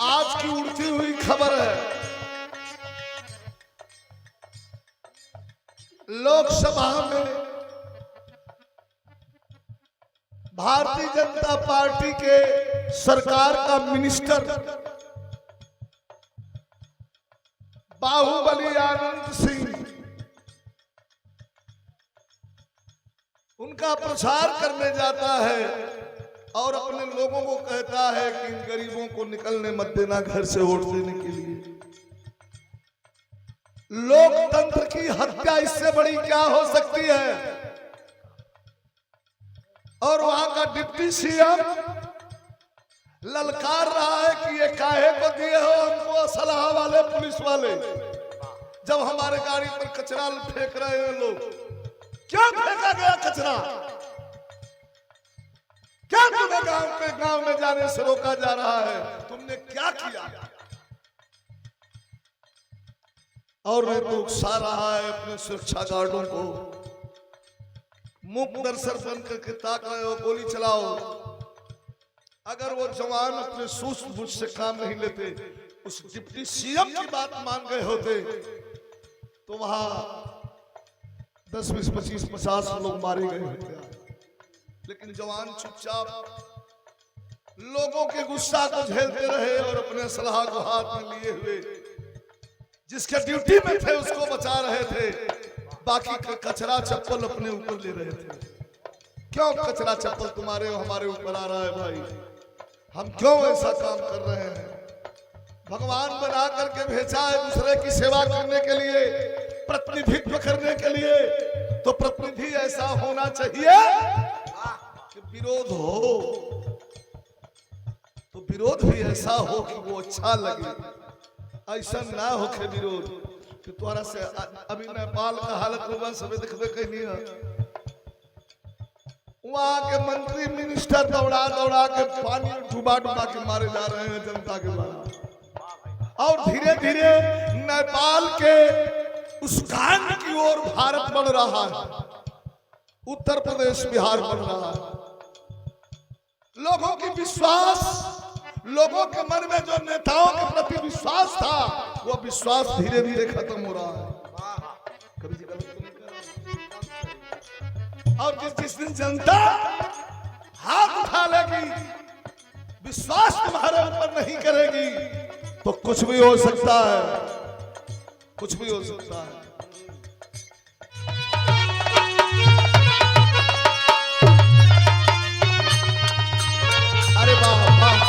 आज की उड़ती हुई खबर है, लोकसभा में भारतीय जनता पार्टी के सरकार का मिनिस्टर बाहुबली आनंद सिंह उनका प्रचार करने जाता है और अपने लोगों को कहता है कि इन गरीबों को निकलने मत देना घर से वोट देने के लिए। लोकतंत्र की हत्या इससे बड़ी क्या हो सकती है। और वहां का डिप्टी सीएम ललकार रहा है कि ये काहे को दिए हो हमको असलहा वाले पुलिस वाले, जब हमारे गाड़ी पर कचरा फेंक रहे हैं लोग। क्यों फेंका गया कचरा? क्या तुम्हें गांव में जाने से रोका जा रहा है? तुमने क्या किया? और मैं तो उकसा रहा है अपने सुरक्षा गार्डों को, मुख दर्शक बन करके ताक रहे हो, गोली चलाओ। अगर वो जवान अपने सूझबूझ से काम नहीं लेते, उस डिप्टी सीएम की बात मान गए होते, तो वहां 10, 20, 25, 50 लोग मारे गए होते। लेकिन जवान चुपचाप लोगों के गुस्सा को झेलते रहे और अपने सलाह को हाथ में लिए हुए जिसके ड्यूटी में थे उसको बचा रहे थे, बाकी का कचरा चप्पल अपने ऊपर ले रहे थे। क्यों कचरा चप्पल तुम्हारे हमारे ऊपर आ रहा है भाई? हम क्यों ऐसा काम कर रहे हैं? भगवान बना करके भेजा है दूसरे की सेवा करने के लिए, प्रतिनिधित्व करने के लिए, तो प्रतिनिधि ऐसा होना चाहिए कि विरोध हो तो विरोध भी ऐसा हो कि वो अच्छा लगे। ऐसा ना हो के विरोध कि तुम्हारा से अभी नेपाल का हालत रुआ सब देखबे कैनी है। वहां के मंत्री मिनिस्टर दौड़ा दौड़ा के पानी डुबा डुबा के मारे जा रहे हैं जनता के द्वारा। और धीरे धीरे नेपाल के उस कांड की ओर भारत बढ़ रहा है, उत्तर प्रदेश बिहार बढ़ रहा है। लोगों की विश्वास, लोगों के मन में जो नेताओं के प्रति विश्वास था, वो विश्वास धीरे धीरे खत्म हो रहा है। और जिस दिन जनता हाथ उठा लेगी, विश्वास तुम्हारे ऊपर नहीं करेगी, तो कुछ भी हो सकता है, कुछ भी हो सकता है। अरे वाह वाह,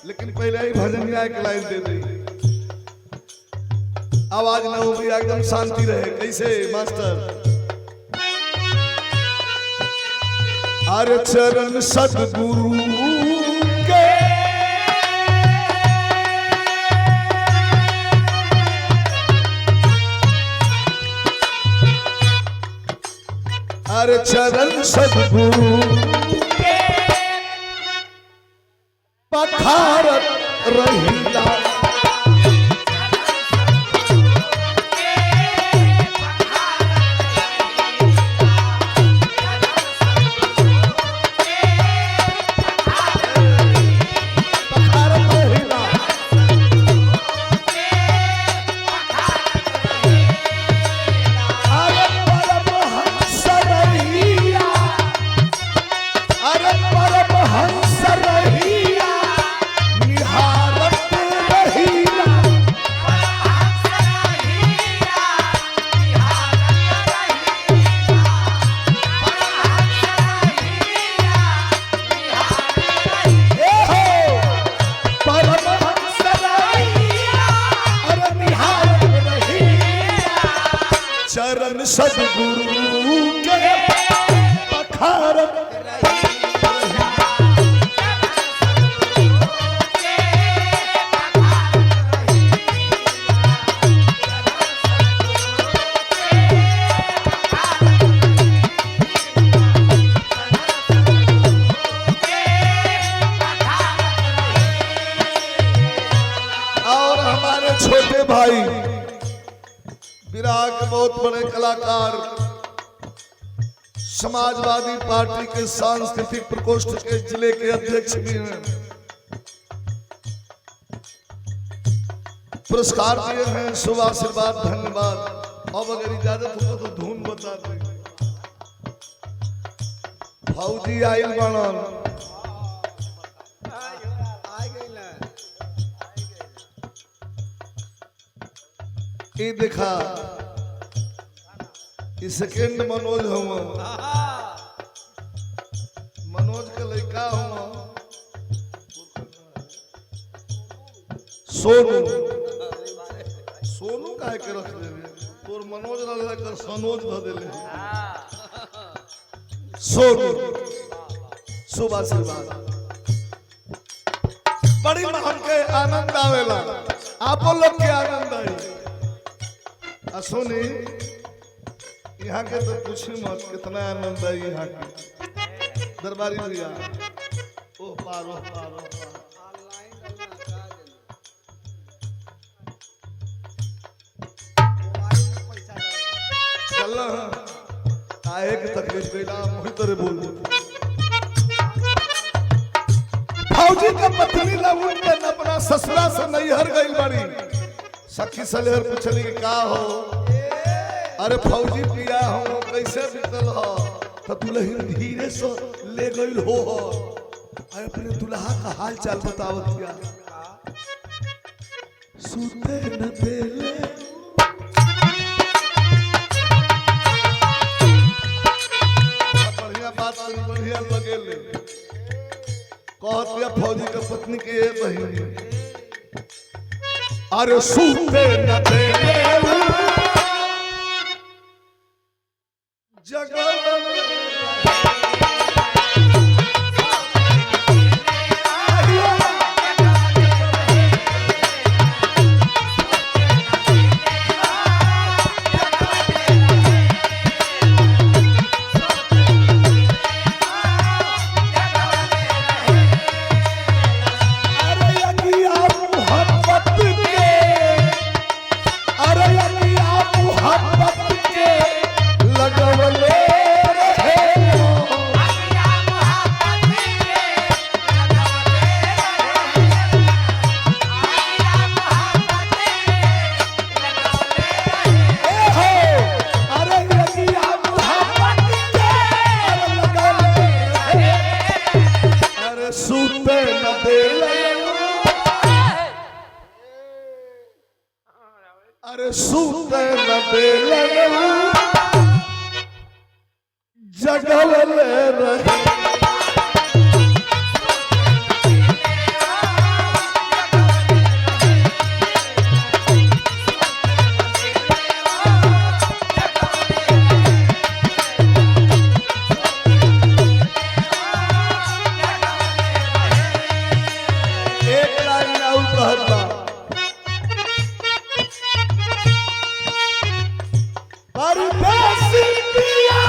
लेकिन पहले ही भजन गाय के लाइन दे दी, आवाज न हो गया, एकदम शांति रहे। कैसे मास्टर? अरे चरण सदगुरु के अरे चरण सदगुरु पखारत रहिला, अरे परमहंस रहिया निहारत चरण सदगुरु के पखारत छोटे भाई विराग के बहुत बड़े कलाकार समाजवादी पार्टी के सांस्कृतिक प्रकोष्ठ के जिले के अध्यक्ष भी हैं। पुरस्कार दिए हैं, शुभ आशीर्वाद, धन्यवाद। अब अगर इजाजत हो तो धुन बता दें। फौजी आइल बनल ये देखा सेकेंड मनोज हुआ, मनोज के लड़का हुआ सोनू। सोनू काहे के रख दे तोर मनोज रह कर सनोज ध देले सोनू। शुभ आशीर्वाद। बड़ी हमके आनंद आवेला, आप लोग के आनंद आई। सुनी यहाँ के तो पूछी मत कितना आनंद है यहाँ के दरबारी भैया। ओ पार ओ पार ओ पार चल आए के तकलीफ कैला मुही तरह बोल फौजी का पत्नी लगुन के अपना ससुरा से नैहर गई बड़ी। सखी सलेहर पूछली का हो, अरे फौजी पिया हो कैसे बीतल हो, तो दुल्हन धीरे से ले गई हो। अरे अपने दुल्हा का हाल चाल बतावत क्या, सुते न देले बढ़िया बात बढ़िया लगेले। कहत या फौजी का पत्नी के बहन, अरे सूते न देले सूते न देले जगवले रहे। एक लाइन और कहता, परदेसी पिया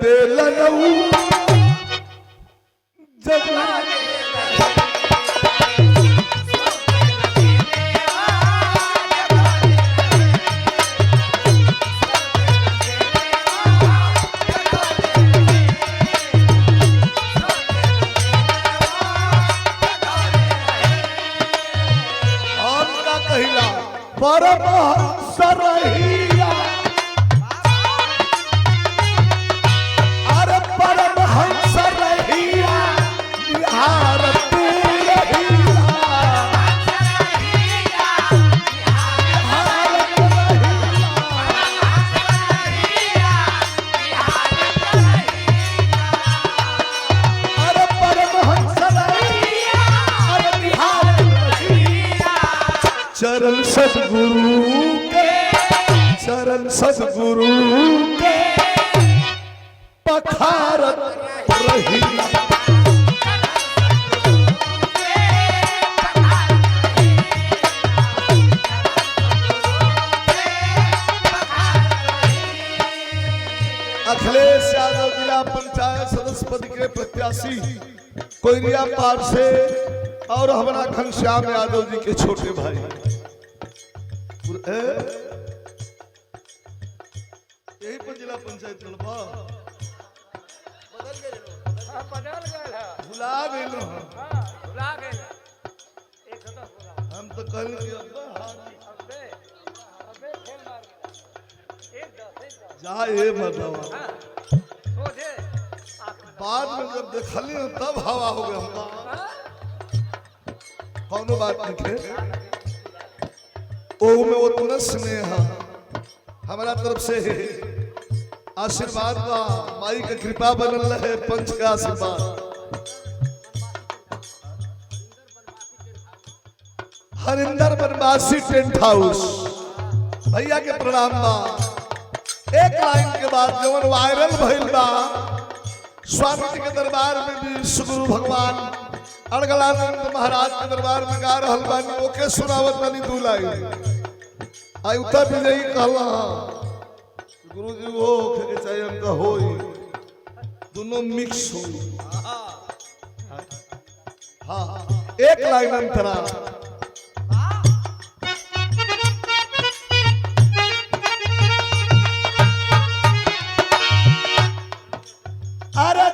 बेलनऊ जगा परमहंस रहिया अरे परमहंस रहिया बिहारत रहिया अरे परमहंस रहिया अरे बिहारत रहिया चरण सद्गुरु के चरण सद्गुरु के पखारत रही अखिलेश यादव जिला पंचायत सदस्य पद के प्रत्याशी कोयरिया पार से और हमारा घनश्याम यादव जी के छोटे भाई यही पर जिला पंचायत चलबा भुला गए हम तो कल जाए मतलब बाद में जब देखली तब हवा हो गया हमका कौनो बात नहीं ओ में उतना स्नेह हमारा तरफ से आशीर्वाद बा माई के कृपा बनल रहे पंच का आशीर्वाद हरिंदर बनवासी टेंट हाउस भैया के प्रणाम बा एक लाइन के बाद जवन वायरल भइल बा स्वामी जी के दरबार में भी सदगुरु भगवान अड़गलानंद महाराज के दरबार में गा रहल बानी ओके सुनावत बानी दू लाइन आई उत्तर विजयी कहला गुरु जी वो के चाहिए हमका होई दोनों मिक्स हो हाँ एक लाइन अंतरा अरे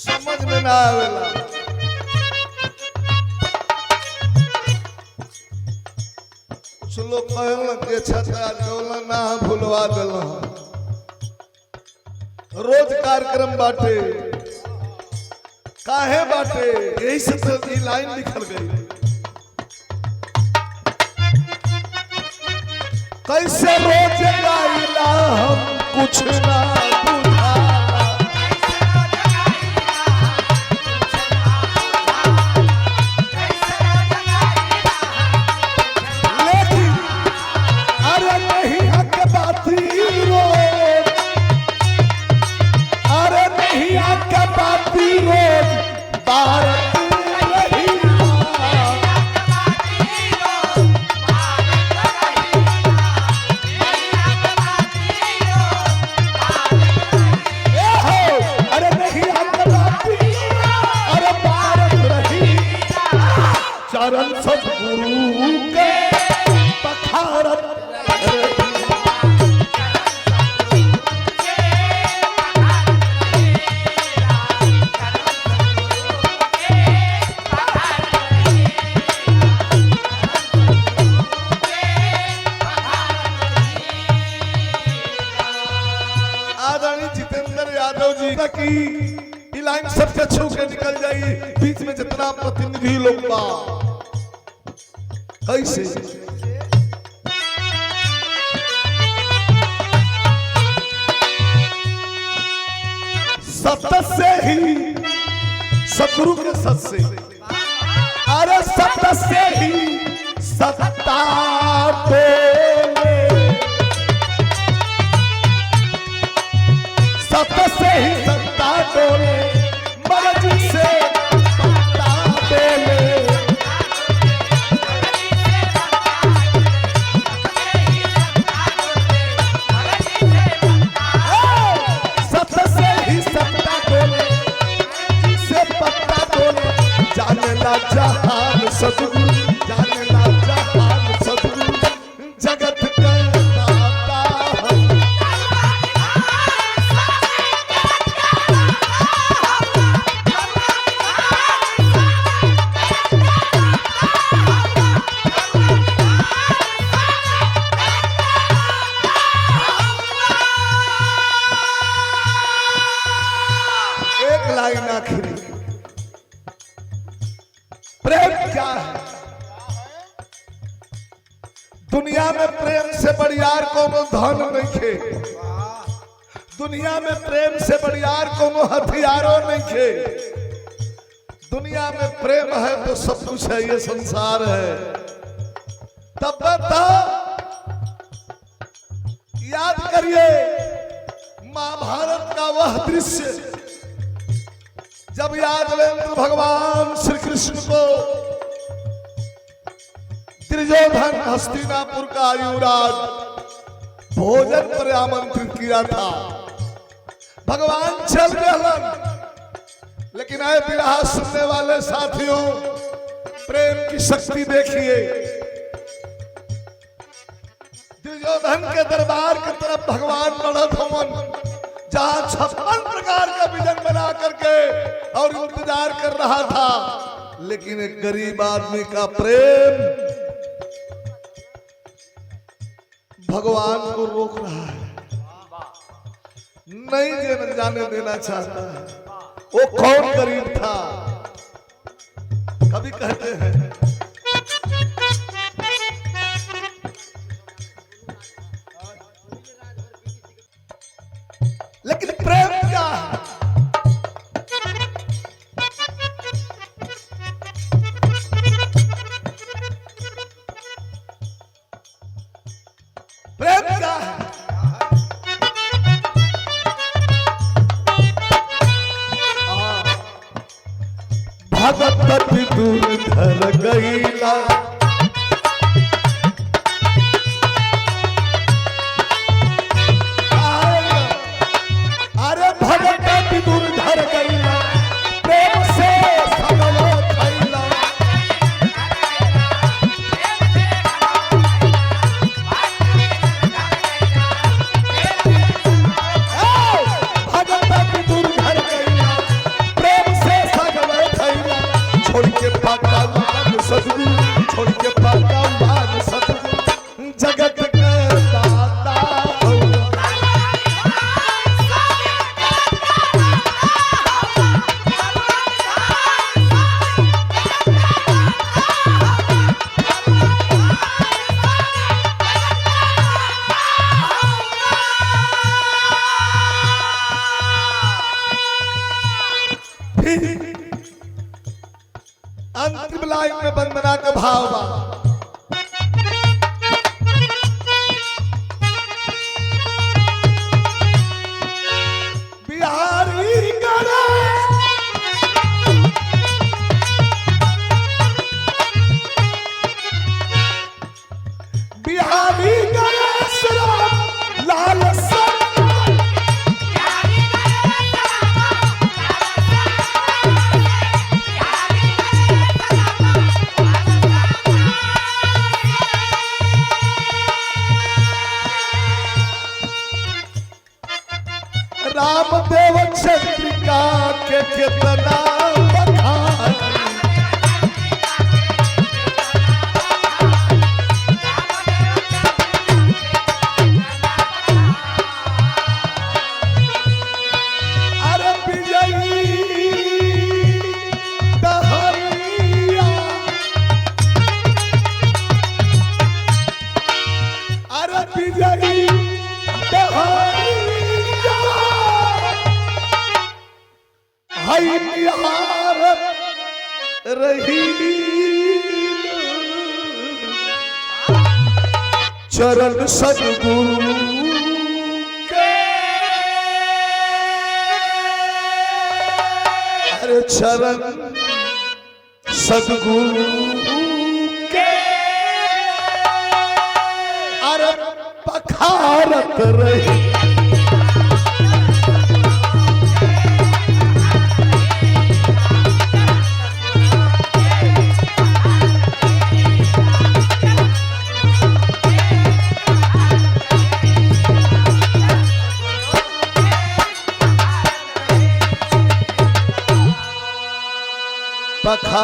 समझ में ना आवेला कुछ लोग कहला के छता जोला ना भूलवा देला रोज कार्यक्रम बाटे काहे बाटे यही से तो ये लाइन लिखल गई कैसे रोज गाइला हम कुछ ना चरण सद्गुरु के पखारत आदरणीय जितेंद्र यादव जी की लाइन सबसे छू के निकल जाई बीच में जितना प्रतिनिधि लोग बा कैसे सत से ही सतगुरु के सत से, अरे सत से ही सत्ता डोले, सत से ही सत्ता डोले, मर्ज से पत्ता डोले। सत से ही सत्ता डोले, से पत्ता डोले, जाने ला जहान सतगुरु, जाने ला जहान सतगुरु, जगत का दाता हम। एक लाइन आखिरी, प्रेम क्या है? दुनिया में प्रेम से बड़ियार कोनो धन नहीं खे, दुनिया में प्रेम से बड़ियार कोनो हथियारों नहीं खे। दुनिया में प्रेम है तो सब कुछ है, ये संसार है। तब बता, याद करिए महाभारत का वह दृश्य जब यादवेंद्र भगवान श्री कृष्ण को दुर्योधन हस्तिनापुर का युवराज भोजन पर आमंत्रित किया था। भगवान चल गए, लेकिन आए बिरहा सुनने वाले साथियों, प्रेम की शक्ति देखिए। दुर्योधन के दरबार की तरफ भगवान बढ़त होवन, जहां 56 प्रकार का व्यंजन बना करके और इंतजार कर रहा था, लेकिन एक गरीब आदमी का प्रेम भगवान को रोक रहा है, नहीं जाने देना चाहता है। वो कौन गरीब था? कभी कहते हैं लेकिन प्रेम क्या है? प्रेम क्या है? भगत दूर धर गईला, अरे भगत दूर धर गईला, प्रेम से सबलो थैला। भगत दूर धर गईला, प्रेम से सबलो थैला। छोड़ के पाका भाग सतगुरु, छोड़ के पाका भाग सतगुरु, जगत के दाता हो। अंतिम लाइन में वंदना का भाव बा, बिहारी गणेश, बिहारी गणेश राम लाल पखारत रही चरण सद्गुरु के, अरे चरण सद्गुरु के, अरे पखारत रही। पखा